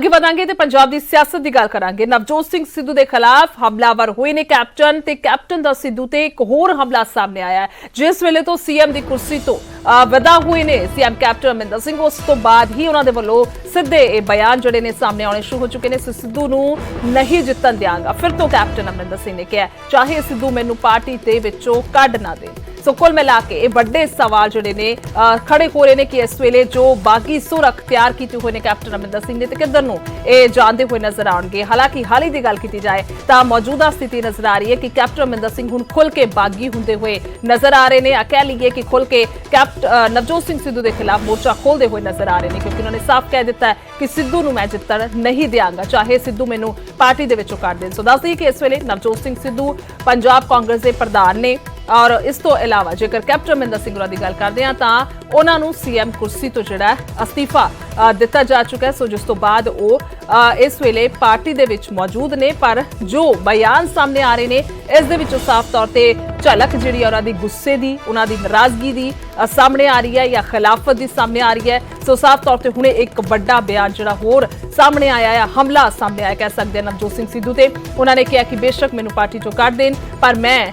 ਅੱਗੇ ਵਧਾਂਗੇ ਤੇ ਪੰਜਾਬ ਦੀ ਸਿਆਸਤ ਦੀ ਗੱਲ ਕਰਾਂਗੇ। ਨਵਜੋਤ ਸਿੰਘ ਸਿੱਧੂ ਦੇ ਖਿਲਾਫ ਹਮਲਾਵਰ ਹੋਏ ਨੇ ਕੈਪਟਨ ਤੇ ਕੈਪਟਨ ਦਾ ਸਿੱਧੂ ਤੇ ਇੱਕ ਹੋਰ ਹਮਲਾ ਸਾਹਮਣੇ ਆਇਆ ਹੈ। ਜਿਸ ਵੇਲੇ ਤੋਂ ਸੀਐਮ ਦੀ ਕੁਰਸੀ ਤੋਂ ਵਿਦਾ ਹੋਏ ਨੇ ਸੀਐਮ ਕੈਪਟਨ ਅਮਰਿੰਦਰ ਸਿੰਘ, ਉਸ ਤੋਂ ਬਾਅਦ ਹੀ ਉਹਨਾਂ ਦੇ ਵੱਲੋਂ ਸਿੱਧੇ ਇਹ ਬਿਆਨ ਜਿਹੜੇ ਨੇ ਸਾਹਮਣੇ ਆਉਣੇ ਸ਼ੁਰੂ ਹੋ ਚੁੱਕੇ ਨੇ। ਸਿੱਧੂ ਨੂੰ ਨਹੀਂ ਜਿੱਤਣ ਦਿਆਂਗਾ, ਫਿਰ ਤੋਂ ਕੈਪਟਨ ਅਮਰਿੰਦਰ ਸਿੰਘ ਨੇ ਕਿਹਾ ਚਾਹੇ ਸਿੱਧੂ ਮੈਨੂੰ ਪਾਰਟੀ ਦੇ ਵਿੱਚੋਂ ਕੱਢ ਨਾ ਦੇ। ਸੋ ਕੁੱਲ ਮਿਲਾ ਕੇ ਇਹ ਵੱਡੇ ਸਵਾਲ ਜਿਹੜੇ ਨੇ ਖੜੇ ਹੋ ਰਹੇ ਨੇ ਕਿ ਇਸ ਵੇਲੇ ਜੋ ਬਾਗੀ ਸੁਰ ਅਖਤਿਆਰ ਕੀਤੇ ਹੋਏ ਨੇ ਕੈਪਟਨ ਅਮਰਿੰਦਰ ਸਿੰਘ ਨੇ ਤੇ ਕਿੱਧਰ ਨੂੰ ਇਹ ਜਾਂਦੇ ਹੋਏ ਨਜ਼ਰ ਆਉਣਗੇ। ਹਾਲਾਂਕਿ ਹਾਲ ਹੀ ਦੀ ਗੱਲ ਕੀਤੀ ਜਾਏ ਤਾਂ ਮੌਜੂਦਾ ਸਥਿਤੀ ਨਜ਼ਰ ਆ ਰਹੀ ਹੈ ਕਿ ਕੈਪਟਨ ਅਮਰਿੰਦਰ ਸਿੰਘ ਹੁਣ ਖੁੱਲ ਕੇ ਬਾਗੀ ਹੁੰਦੇ ਹੋਏ ਨਜ਼ਰ ਆ ਰਹੇ ਨੇ। ਕਹਿ ਲਈਏ ਕਿ ਖੁੱਲ ਕੇ ਨਵਜੋਤ ਸਿੰਘ ਸਿੱਧੂ ਦੇ ਖਿਲਾਫ ਮੋਰਚਾ ਖੋਲਦੇ ਹੋਏ ਨਜ਼ਰ ਆ ਰਹੇ ਨੇ, ਕਿਉਂਕਿ ਉਹਨਾਂ ਨੇ ਸਾਫ਼ ਕਹਿ ਦਿੱਤਾ ਕਿ ਸਿੱਧੂ ਨੂੰ ਮੈਂ ਜਿੱਤਣ ਨਹੀਂ ਦਿਆਂਗਾ, ਚਾਹੇ ਸਿੱਧੂ ਮੈਨੂੰ ਪਾਰਟੀ ਦੇ ਵਿੱਚੋਂ ਕੱਢ ਦੇਣ। ਸੋ ਦੱਸ ਦਈਏ ਕਿ ਇਸ ਵੇਲੇ ਨਵਜੋਤ ਸਿੰਘ ਸਿੱਧੂ ਪੰਜਾਬ ਕਾਂਗਰਸ ਦੇ ਪ੍ਰਧਾਨ ਨੇ ਔਰ ਇਸ ਤੋਂ ਇਲਾਵਾ ਜੇਕਰ ਕੈਪਟਨ ਅਮਰਿੰਦਰ ਸਿੰਘ ਹੋਰਾਂ ਦੀ ਗੱਲ ਕਰਦੇ ਹਾਂ ਤਾਂ ਉਹਨਾਂ ਨੂੰ ਸੀਐਮ ਕੁਰਸੀ ਤੋਂ ਜਿਹੜਾ ਅਸਤੀਫਾ ਦਿੱਤਾ ਜਾ ਚੁੱਕਾ ਹੈ। ਸੋ ਜਿਸ ਤੋਂ ਬਾਅਦ ਉਹ ਇਸ ਵੇਲੇ ਪਾਰਟੀ ਦੇ ਵਿੱਚ ਮੌਜੂਦ ਨੇ, ਪਰ ਜੋ ਬਿਆਨ ਸਾਹਮਣੇ ਆ ਰਹੇ ਨੇ ਇਸ ਦੇ ਵਿੱਚੋਂ ਸਾਫ਼ ਤੌਰ ਤੇ ਝਲਕ ਜਿਹੜੀ ਉਹਨਾਂ ਦੀ ਗੁੱਸੇ ਦੀ, ਉਹਨਾਂ ਦੀ ਨਾਰਾਜ਼ਗੀ ਦੀ ਸਾਹਮਣੇ ਆ ਰਹੀ ਹੈ ਜਾਂ ਖਿਲਾਫਤ ਦੀ ਸਾਹਮਣੇ ਆ ਰਹੀ ਹੈ। ਸੋ ਸਾਫ਼ ਤੌਰ ਤੇ ਹੁਣੇ ਇੱਕ ਵੱਡਾ ਬਿਆਨ ਜਿਹੜਾ ਹੋਰ ਸਾਹਮਣੇ ਆਇਆ ਹੈ, ਹਮਲਾ ਸਾਹਮਣੇ ਆਇਆ ਕਹਿ ਸਕਦੇ ਹਾਂ ਨਵਜੋਤ ਸਿੰਘ ਸਿੱਧੂ ਤੇ। ਉਹਨਾਂ ਨੇ ਕਿਹਾ ਕਿ ਬੇਸ਼ੱਕ ਮੈਨੂੰ ਪਾਰਟੀ ਚੋਂ ਕੱਢ ਦੇਣ ਪਰ ਮੈਂ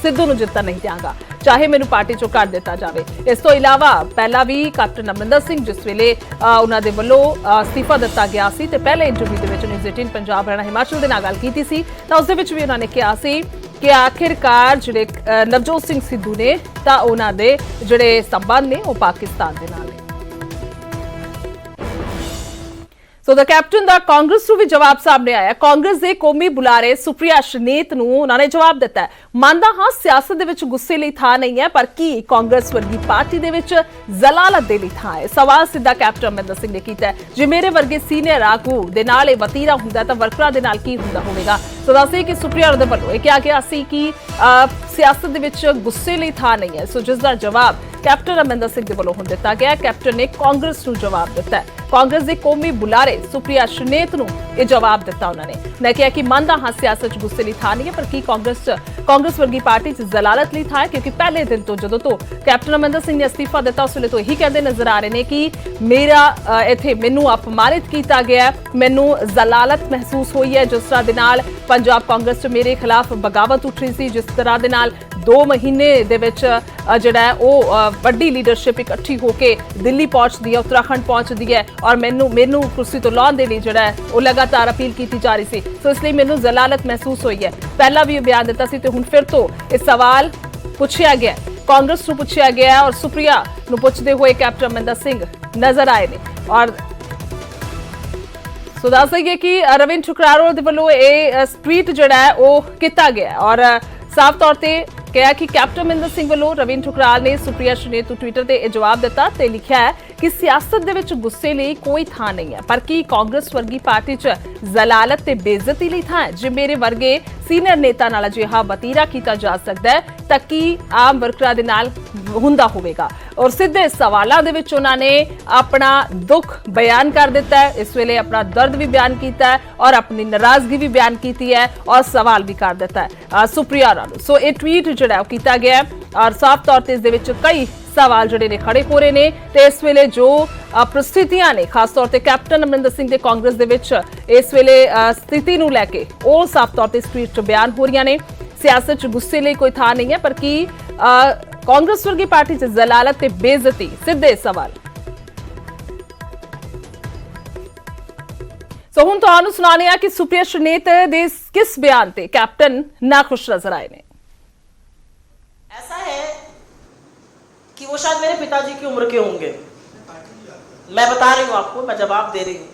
ਸਿੱਧੂ ਨੂੰ ਜਿੱਤਣ ਨਹੀਂ ਦਿਆਂਗਾ, ਚਾਹੇ ਮੈਨੂੰ ਪਾਰਟੀ ਚੋਂ ਕੱਢ ਦਿੱਤਾ ਜਾਵੇ। ਇਸ ਤੋਂ ਇਲਾਵਾ ਪਹਿਲਾਂ ਵੀ ਕੈਪਟਨ ਅਮਰਿੰਦਰ ਸਿੰਘ ਜਿਸ ਵੇਲੇ ਉਹਨਾਂ ਦੇ ਵੱਲੋਂ ਅਸਤੀਫਾ ਦਿੱਤਾ ਗਿਆ ਸੀ ਤੇ ਪਹਿਲੇ ਇੰਟਰਵਿਊ ਦੇ ਵਿੱਚ ਨਿਊਜ਼ 18 ਪੰਜਾਬ ਹਰਿਆਣਾ ਹਿਮਾਚਲ ਦੇ ਨਾਲ ਗੱਲ ਕੀਤੀ ਸੀ ਤਾਂ ਉਸ ਦੇ ਵਿੱਚ ਵੀ ਉਹਨਾਂ ਨੇ ਕਿਹਾ ਸੀ ਕਿ ਆਖਿਰਕਾਰ ਜਿਹੜੇ ਨਵਜੋਤ ਸਿੰਘ ਸਿੱਧੂ ਨੇ ਤਾਂ ਉਹਨਾਂ ਦੇ ਜਿਹੜੇ ਸੰਬੰਧ ਨੇ ਉਹ ਪਾਕਿਸਤਾਨ ਦੇ ਨਾਲ ਨੇ। ਸੋ ਦਾ ਕੈਪਟਨ ਦਾ ਕਾਂਗਰਸ ਨੂੰ ਵੀ ਜਵਾਬ ਸਾਹਮਣੇ ਆਇਆ। ਕਾਂਗਰਸ ਦੇ ਕੌਮੀ ਬੁਲਾਰੇ ਸੁਪ੍ਰਿਆ ਸ਼ਨੀਤ ਨੂੰ ਉਹਨਾਂ ਨੇ ਜਵਾਬ ਦਿੱਤਾ ਹੈ। ਮੰਨਦਾ ਹਾਂ ਸਿਆਸਤ ਦੇ ਵਿੱਚ ਗੁੱਸੇ ਲਈ ਥਾਂ ਨਹੀਂ ਹੈ, ਪਰ ਕੀ ਕਾਂਗਰਸ ਵਰਗੀ ਪਾਰਟੀ ਦੇ ਵਿੱਚ ਜ਼ਲਾਲਤ ਦੇ ਲਈ ਥਾਂ ਹੈ? ਸਵਾਲ ਸਿੱਧਾ ਕੈਪਟਨ ਅਮਰਿੰਦਰ ਸਿੰਘ ਨੇ ਕੀਤਾ ਹੈ। ਜੇ ਮੇਰੇ ਵਰਗੇ ਸੀਨੀਅਰ ਆਗੂ ਦੇ ਨਾਲ ਇਹ ਵਤੀਰਾ ਹੁੰਦਾ ਤਾਂ ਵਰਕਰਾਂ ਦੇ ਨਾਲ ਕੀ ਹੁੰਦਾ ਹੋਵੇਗਾ। ਸੋ ਦੱਸਿਏ ਕਿ ਸੁਪ੍ਰਿਆ ਦੇ ਵੱਲੋਂ ਇਹ ਕਿਹਾ ਗਿਆ ਸੀ ਕਿ ਸਿਆਸਤ ਦੇ ਵਿੱਚ ਗੁੱਸੇ ਲਈ ਥਾਂ ਨਹੀਂ ਹੈ। ਸੋ ਜਿਸ ਦਾ ਜਵਾਬ ਕੈਪਟਨ ਅਮਰਿੰਦਰ ਸਿੰਘ ਦੇ ਵੱਲੋਂ ਹੁਣ ਦਿੱਤਾ ਗਿਆ। ਕੈਪਟਨ ਨੇ ਕਾਂਗਰਸ ਨੂੰ ਜਵਾਬ ਦਿੱਤਾ ਹੈ। ਕਾਂਗਰਸ ਦੇ ਕੌਮੀ ਬੁਲਾਰੇ ਸੁਪ੍ਰਿਆ ਸ਼ਨੀਤ ਨੂੰ ਇਹ ਜਵਾਬ ਦਿੱਤਾ। ਉਹਨਾਂ ਨੇ ਕਿਹਾ ਕਿ ਮੰਨਦਾ ਹਾਂ ਸਿਆਸਤ 'ਚ ਗੁੱਸੇ ਲਈ ਥਾਂ ਨਹੀਂ ਹੈ, ਪਰ ਕੀ ਕਾਂਗਰਸ ਵਰਗੀ ਪਾਰਟੀ 'ਚ ਜ਼ਲਾਲਤ ਲਈ ਥਾਂ ਹੈ? ਕਿਉਂਕਿ ਪਹਿਲੇ ਦਿਨ ਤੋਂ ਜਦੋਂ ਤੋਂ ਕੈਪਟਨ ਅਮਰਿੰਦਰ ਸਿੰਘ ਨੇ ਅਸਤੀਫਾ ਦਿੱਤਾ ਉਸ ਵੇਲੇ ਤੋਂ ਇਹੀ ਕਹਿੰਦੇ ਨਜ਼ਰ ਆ ਰਹੇ ਨੇ ਕਿ ਮੈਨੂੰ ਅਪਮਾਨਿਤ ਕੀਤਾ ਗਿਆ, ਮੈਨੂੰ ਜ਼ਲਾਲਤ ਮਹਿਸੂਸ ਹੋਈ ਹੈ। ਜਿਸ ਤਰ੍ਹਾਂ ਦੇ ਨਾਲ ਪੰਜਾਬ ਕਾਂਗਰਸ 'ਚ ਮੇਰੇ ਖਿਲਾਫ ਬਗਾਵਤ ਉੱਠ ਰਹੀ ਸੀ, ਜਿਸ ਤਰ੍ਹਾਂ ਦੇ ਨਾਲ 2 ਮਹੀਨੇ ਦੇ ਵਿੱਚ ਜਿਹੜਾ ਉਹ ਵੱਡੀ ਲੀਡਰਸ਼ਿਪ ਇਕੱਠੀ ਹੋ ਕੇ ਦਿੱਲੀ ਪਹੁੰਚਦੀ ਹੈ, ਉੱਤਰਾਖੰਡ ਪਹੁੰਚਦੀ ਹੈ ਔਰ ਮੈਨੂੰ ਕੁਰਸੀ ਤੋਂ ਲਾਉਣ ਦੇ ਲਈ ਜਿਹੜਾ ਉਹ ਲਗਾਤਾਰ ਅਪੀਲ ਕੀਤੀ ਜਾ ਰਹੀ ਸੀ। ਸੋ ਇਸ ਲਈ ਮੈਨੂੰ ਜ਼ਲਾਲਤ ਮਹਿਸੂਸ ਹੋਈ ਹੈ। ਪਹਿਲਾਂ ਵੀ ਬਿਆਨ ਦਿੱਤਾ ਸੀ ਤੇ ਹੁਣ ਫਿਰ ਤੋਂ ਇਹ ਸਵਾਲ ਪੁੱਛਿਆ ਗਿਆ, ਕਾਂਗਰਸ ਨੂੰ ਪੁੱਛਿਆ ਗਿਆ ਔਰ ਸੁਪ੍ਰਿਆ ਨੂੰ ਪੁੱਛਦੇ ਹੋਏ ਕੈਪਟਨ ਅਮਰਿੰਦਰ ਸਿੰਘ ਨਜ਼ਰ ਆਏ ਨੇ। ਔਰ ਸੋ ਦੱਸ ਦਈਏ ਕਿ ਰਵਿੰਦਰ ਠੁਕਰਾਲ ਦੇ ਵੱਲੋਂ ਇਹ ਟਵੀਟ ਜਿਹੜਾ ਹੈ ਉਹ ਕੀਤਾ ਗਿਆ ਔਰ ਸਾਫ਼ ਤੌਰ ਤੇ ਕਿਹਾ ਕਿ ਕੈਪਟਨ ਅਮਰਿੰਦਰ ਸਿੰਘ ਵੱਲੋਂ ਰਵਿੰਦਰ ਠੁਕਰਾਲ ਨੇ ਸੁਪ੍ਰਿਆ ਸ਼ਨੀਤ ਨੂੰ ਟਵਿੱਟਰ ਤੇ ਇਹ ਜਵਾਬ ਦਿੱਤਾ ਤੇ ਲਿਖਿਆ ਹੈ ਕਿ ਸਿਆਸਤ ਦੇ ਵਿੱਚ ਗੁੱਸੇ ਲਈ ਕੋਈ ਥਾਂ ਨਹੀਂ ਹੈ, ਪਰ ਕੀ ਕਾਂਗਰਸ ਵਰਗੀ ਪਾਰਟੀ 'ਚ ਜ਼ਲਾਲਤ ਤੇ ਬੇਇੱਜ਼ਤੀ ਲਈ ਥਾਂ ਹੈ? ਜੇ ਮੇਰੇ ਵਰਗੇ ਸੀਨੀਅਰ ਨੇਤਾ ਨਾਲ ਅਜਿਹਾ ਵਤੀਰਾ ਕੀਤਾ ਜਾ ਸਕਦਾ ਹੈ ਤਾਂ ਕੀ ਆਮ ਵਰਕਰਾਂ ਦੇ ਨਾਲ ਹੁੰਦਾ ਹੋਵੇਗਾ? ਔਰ ਸਿੱਧੇ ਸਵਾਲਾਂ ਦੇ ਵਿੱਚ ਉਹਨਾਂ ਨੇ ਆਪਣਾ ਦੁੱਖ ਬਿਆਨ ਕਰ ਦਿੱਤਾ ਹੈ। ਇਸ ਵੇਲੇ ਆਪਣਾ ਦਰਦ ਵੀ ਬਿਆਨ ਕੀਤਾ ਹੈ ਔਰ ਆਪਣੀ ਨਾਰਾਜ਼ਗੀ ਵੀ ਬਿਆਨ ਕੀਤੀ ਹੈ ਔਰ ਸਵਾਲ ਵੀ ਕਰ ਦਿੱਤਾ ਹੈ ਸੁਪ੍ਰਿਆ ਨੂੰ। ਸੋ ਇਹ ਟਵੀਟ ਜਿਹੜਾ ਉਹ ਕੀਤਾ ਗਿਆ ਔਰ ਸਾਫ਼ ਤੌਰ ਤੇ ਇਸ ਦੇ ਵਿੱਚ ਕਈ ਸਵਾਲ ਜਿਹੜੇ ਨੇ ਖੜੇ ਹੋ ਰਹੇ ਨੇ ਤੇ ਇਸ ਵੇਲੇ ਜੋ ਪ੍ਰਸਥਿਤੀਆਂ ਨੇ ਖਾਸ ਤੌਰ ਤੇ ਕੈਪਟਨ ਅਮਰਿੰਦਰ ਸਿੰਘ ਦੇ ਕਾਂਗਰਸ ਦੇ ਵਿੱਚ ਇਸ ਵੇਲੇ ਸਥਿਤੀ ਨੂੰ ਲੈ ਕੇ ਉਹ ਸਾਫ਼ ਤੌਰ ਤੇ ਇਸ ਟਵੀਟ 'ਚ ਬਿਆਨ ਹੋ ਰਹੀਆਂ ਨੇ। ਸਿਆਸਤ 'ਚ ਗੁੱਸੇ ਲਈ ਕੋਈ ਥਾਂ ਨਹੀਂ ਹੈ, ਪਰ ਕੀ ਕਾਂਗਰਸ ਵਰਗੀ ਪਾਰਟੀ 'ਚ ਜ਼ਲਾਲਤ ਤੇ ਬੇਇੱਜ਼ਤੀ? ਸਿੱਧੇ ਸਵਾਲ। ਸੋ ਹੁਣ ਤੁਹਾਨੂੰ ਸੁਣਾਉਂਦੇ ਹਾਂ ਕਿ ਸੁਪ੍ਰਿਆ ਸ਼ਨੀਤ ਦੇ ਕਿਸ ਬਿਆਨ ਤੇ ਕੈਪਟਨ ਨਾਖੁਸ਼ नजर आए ने। ऐसा है कि वो शायद मेरे पिताजी की उम्र के होंगे, मैं बता रही हूँ आपको, मैं जवाब दे रही हूँ।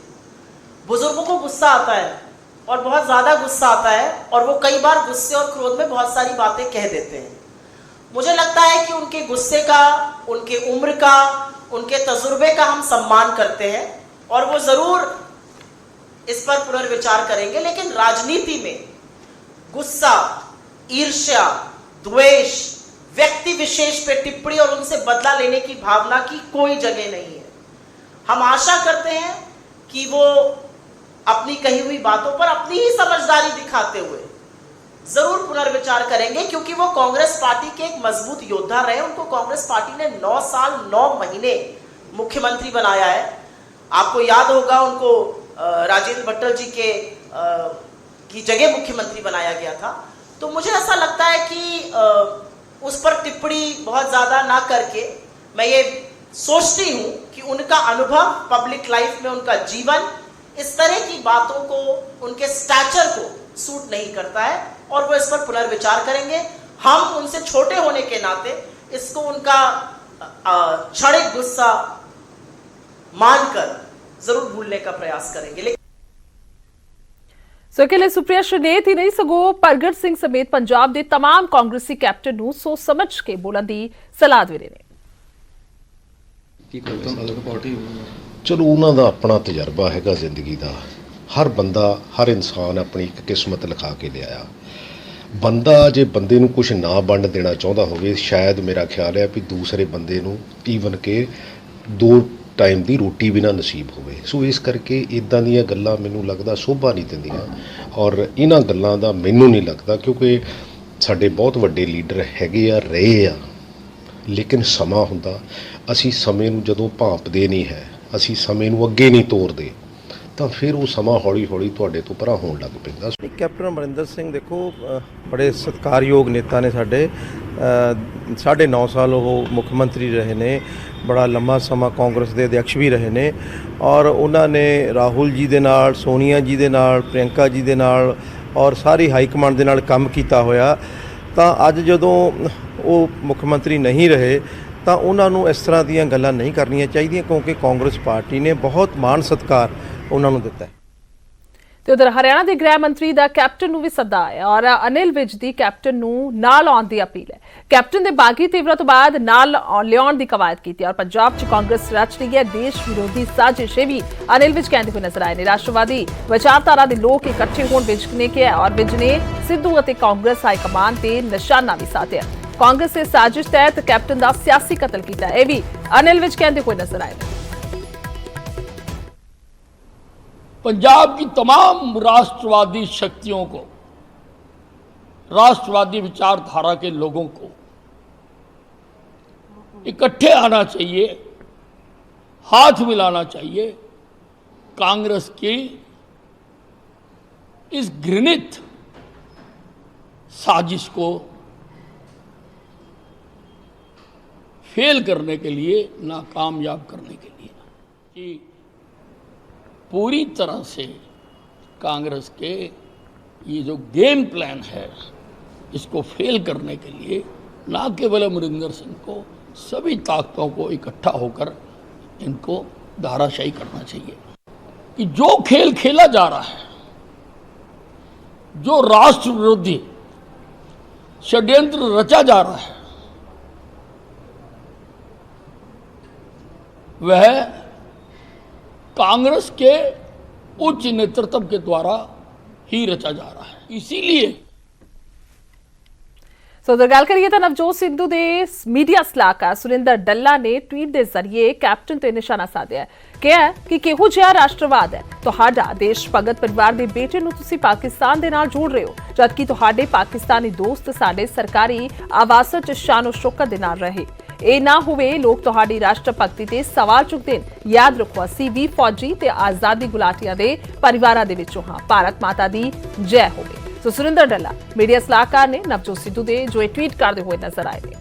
बुजुर्गों को गुस्सा आता है और बहुत ज्यादा गुस्सा आता है और वो कई बार गुस्से और क्रोध में बहुत सारी बातें कह देते हैं। मुझे लगता है कि उनके गुस्से का, उनके उम्र का, उनके तजुर्बे का हम सम्मान करते हैं और वो जरूर इस पर पुनर्विचार करेंगे। लेकिन राजनीति में गुस्सा, ईर्ष्या, द्वेष, व्यक्ति विशेष पे टिप्पणी और उनसे बदला लेने की भावना की कोई जगह नहीं है। हम आशा करते हैं कि वो अपनी कही हुई बातों पर अपनी ही समझदारी दिखाते हुए जरूर पुनर्विचार करेंगे, क्योंकि वो कांग्रेस पार्टी के एक मजबूत योद्धा रहे। उनको कांग्रेस पार्टी ने 9 साल 9 महीने मुख्यमंत्री बनाया है। आपको याद होगा उनको राजेंद्र भट्टल जी के की जगह मुख्यमंत्री बनाया गया था। तो मुझे ऐसा लगता है कि उस पर टिप्पणी बहुत ज़्यादा ना करके मैं ये सोचती हूँ कि उनका अनुभव, पब्लिक लाइफ में उनका जीवन इस तरह की बातों को, उनके स्टैचर को सूट नहीं करता है और वो इस पर पुनर्विचार करेंगे। हम उनसे छोटे होने के नाते इसको उनका क्षणिक गुस्सा मानकर जरूर भूलने का प्रयास करेंगे। ਸੋ ਇਕੱਲੇ ਸੁਪ੍ਰਿਆ ਸ਼ਰਨੇਤ ਹੀ ਨਹੀਂ ਸਗੋਂ ਪ੍ਰਗਟ ਸਿੰਘ ਸਮੇਤ ਪੰਜਾਬ ਦੇ तमाम ਕਾਂਗਰਸੀ ਕੈਪਟਨ ਨੂੰ ਸੋਚ ਸਮਝ ਕੇ ਬੋਲਣ ਦੀ ਸਲਾਹ ਦੇ ਰਹੇ ਨੇ। ਚਲੋ ਉਹਨਾਂ ਦਾ ਆਪਣਾ ਤਜਰਬਾ ਹੈਗਾ ਜ਼ਿੰਦਗੀ ਦਾ। ਹਰ ਬੰਦਾ, ਹਰ ਇਨਸਾਨ ਆਪਣੀ ਇੱਕ ਕਿਸਮਤ ਲਿਖਾ ਕੇ ਲਿਆਇਆ। ਬੰਦਾ ਜੇ ਬੰਦੇ ਨੂੰ ਕੁਝ ਨਾ ਵੰਡ ਦੇਣਾ ਚਾਹੁੰਦਾ ਹੋਵੇ, ਸ਼ਾਇਦ ਮੇਰਾ ਖਿਆਲ ਹੈ ਵੀ ਦੂਸਰੇ ਬੰਦੇ ਨੂੰ ਈਵਨ ਕਿ 2 ਟਾਈਮ ਦੀ ਰੋਟੀ ਵੀ ਨਾ ਨਸੀਬ ਹੋਵੇ। ਸੋ ਇਸ ਕਰਕੇ ਇਦਾਂ ਦੀਆਂ ਗੱਲਾਂ ਮੈਨੂੰ ਲੱਗਦਾ ਸ਼ੋਭਾ ਨਹੀਂ ਦਿੰਦੀਆਂ ਔਰ ਇਹਨਾਂ ਗੱਲਾਂ ਦਾ ਮੈਨੂੰ ਨਹੀਂ ਲੱਗਦਾ, ਕਿਉਂਕਿ ਸਾਡੇ ਬਹੁਤ ਵੱਡੇ ਲੀਡਰ ਹੈਗੇ ਆ, ਰਹੇ ਆ, ਲੇਕਿਨ ਸਮਾਂ ਹੁੰਦਾ। ਅਸੀਂ ਸਮੇਂ ਨੂੰ ਜਦੋਂ ਭਾਂਪਦੇ ਨਹੀਂ ਹੈ, ਅਸੀਂ ਸਮੇਂ ਨੂੰ ਅੱਗੇ ਨਹੀਂ ਤੋਰਦੇ, ਤਾਂ ਫਿਰ ਉਹ ਸਮਾਂ ਹੌਲੀ ਹੌਲੀ ਤੁਹਾਡੇ ਤੋਂ ਪਰਾਂ ਹੋਣ ਲੱਗ ਪੈਂਦਾ। ਕੈਪਟਨ ਅਮਰਿੰਦਰ ਸਿੰਘ ਦੇਖੋ ਬੜੇ ਸਤਿਕਾਰਯੋਗ ਨੇਤਾ ਨੇ ਸਾਡੇ। 9.5 ਸਾਲ ਉਹ ਮੁੱਖ ਮੰਤਰੀ ਰਹੇ ਨੇ, ਬੜਾ ਲੰਮਾ ਸਮਾਂ ਕਾਂਗਰਸ ਦੇ ਅਧਿਅਕਸ਼ ਵੀ ਰਹੇ ਨੇ ਔਰ ਉਹਨਾਂ ਨੇ ਰਾਹੁਲ ਜੀ ਦੇ ਨਾਲ, ਸੋਨੀਆ ਜੀ ਦੇ ਨਾਲ, ਪ੍ਰਿਯੰਕਾ ਜੀ ਦੇ ਨਾਲ ਔਰ ਸਾਰੀ ਹਾਈ ਕਮਾਂਡ ਦੇ ਨਾਲ ਕੰਮ ਕੀਤਾ ਹੋਇਆ। ਤਾਂ ਅੱਜ ਜਦੋਂ ਉਹ ਮੁੱਖ ਮੰਤਰੀ ਨਹੀਂ ਰਹੇ ਤਾਂ ਉਹਨਾਂ ਨੂੰ ਇਸ ਤਰ੍ਹਾਂ ਦੀਆਂ ਗੱਲਾਂ ਨਹੀਂ ਕਰਨੀਆਂ ਚਾਹੀਦੀਆਂ, ਕਿਉਂਕਿ ਕਾਂਗਰਸ ਪਾਰਟੀ ਨੇ ਬਹੁਤ ਮਾਣ ਸਤਿਕਾਰ ਉਹਨਾਂ ਨੂੰ ਦਿੱਤਾ ਹੈ। ਤੇ ਉਧਰ ਹਰਿਆਣਾ ਦੇ ਗ੍ਰਹਿ ਮੰਤਰੀ ਦਾ ਕੈਪਟਨ ਨੂੰ ਵੀ ਸੱਦਾ ਆਇਆ ਔਰ ਅਨਿਲ ਵਿਜ ਦੀ ਕੈਪਟਨ ਨੂੰ ਨਾਲ ਆਉਣ ਦੀ ਅਪੀਲ ਹੈ। ਕੈਪਟਨ ਦੇ ਬਾਗੀ ਤੀਵਰਾ ਤੋਂ ਬਾਅਦ ਨਾਲ ਲਿਆਉਣ ਦੀ ਕਵਾਇਦ ਕੀਤੀ ਔਰ ਪੰਜਾਬ 'ਚ ਕਾਂਗਰਸ ਰਚ ਰਹੀ ਹੈ ਦੇਸ਼ ਵਿਰੋਧੀ ਸਾਜ਼ਿਸ਼, ਵੀ ਅਨਿਲ ਵਿਜ ਕਹਿੰਦੇ ਹੋਏ ਨਜ਼ਰ ਆਏ ਨੇ। ਰਾਸ਼ਟਰਵਾਦੀ ਵਿਚਾਰਧਾਰਾ ਦੇ ਲੋਕ ਇਕੱਠੇ ਹੋਣ ਵਿਜ ਨੇ ਕਿਹਾ ਔਰ ਵਿਜ ਨੇ ਸਿੱਧੂ ਅਤੇ ਕਾਂਗਰਸ ਹਾਈ ਕਮਾਨ ਤੇ ਨਿਸ਼ਾਨਾ ਵੀ ਸਾਧਿਆ। ਕਾਂਗਰਸ ਦੇ ਸਾਜ਼ਿਸ਼ ਤਹਿਤ ਕੈਪਟਨ ਦਾ ਸਿਆਸੀ ਕਤਲ ਕੀਤਾ, ਇਹ ਵੀ ਅਨਿਲ ਵਿਜ ਕਹਿੰਦੇ ਹੋਏ ਨਜ਼ਰ ਆਏ ਨੇ। पंजाब की तमाम राष्ट्रवादी शक्तियों को, राष्ट्रवादी विचारधारा के लोगों को इकट्ठे आना चाहिए, हाथ मिलाना चाहिए। कांग्रेस की इस घृणित साजिश को फेल करने के लिए, नाकामयाब करने के लिए कि पूरी तरह से कांग्रेस के ये जो गेम प्लान है इसको फेल करने के लिए ना केवल अमरिंदर सिंह को, सभी ताकतों को इकट्ठा होकर इनको धाराशायी करना चाहिए। कि जो खेल खेला जा रहा है, जो राष्ट्र विरोधी षड्यंत्र रचा जा रहा है, वह कांग्रेस के उच्च नेतृत्व के द्वारा ही रचा जा रहा है। इसीलिए ਸੋ ਅਗਰ ਗੱਲ ਕਰੀਏ ਤਾਂ ਨਵਜੋਤ ਸਿੱਧੂ ਦੇ ਮੀਡੀਆ ਸਲਾਹਕਾਰ ਸੁਰਿੰਦਰ ਡੱਲਾ ਨੇ ਟਵੀਟ ਦੇ ਜ਼ਰੀਏ ਕੈਪਟਨ ਤੇ ਨਿਸ਼ਾਨਾ ਸਾਧਿਆ, ਕਿਹਾ ਕਿ ਕਿਹੋ ਜਿਹਾ ਰਾਸ਼ਟਰਵਾਦ ਹੈ ਤੁਹਾਡਾ। ਦੇਸ਼ ਭਗਤ ਪਰਿਵਾਰ ਦੇ ਬੇਟੇ ਨੂੰ ਤੁਸੀਂ ਪਾਕਿਸਤਾਨ ਦੇ ਨਾਲ ਜੋੜ ਰਹੇ ਹੋ, ਜਦਕਿ ਤੁਹਾਡੇ ਪਾਕਿਸਤਾਨੀ ਦੋਸਤ ਸਾਡੇ ਸਰਕਾਰੀ ਆਵਾਸਾਂ 'ਚ ਸ਼ਾਨੋ ਸ਼ੌਕਤ ਦੇ ਨਾਲ ਰਹੇ। ਇਹ ਨਾ ਹੋਵੇ ਲੋਕ ਤੁਹਾਡੀ ਰਾਸ਼ਟਰ ਭਗਤੀ ਤੇ ਸਵਾਲ ਚੁੱਕਦੇ ਨੇ। ਯਾਦ ਰੱਖੋ ਅਸੀਂ ਵੀ ਫੌਜੀ ਤੇ ਆਜ਼ਾਦੀ ਗੁਲਾਟੀਆਂ ਦੇ ਪਰਿਵਾਰਾਂ ਦੇ ਵਿੱਚੋਂ ਹਾਂ। ਭਾਰਤ ਮਾਤਾ ਦੀ ਜੈ ਹੋਵੇ। ਸੋ ਸੁਰਿੰਦਰ ਡੱਲਾ ਮੀਡੀਆ ਸਲਾਹਕਾਰ ਨੇ ਨਵਜੋਤ ਸਿੱਧੂ ਦੇ ਜੋ ਇਹ ਟਵੀਟ ਕਰਦੇ ਹੋਏ ਨਜ਼ਰ ਆਏ ਨੇ।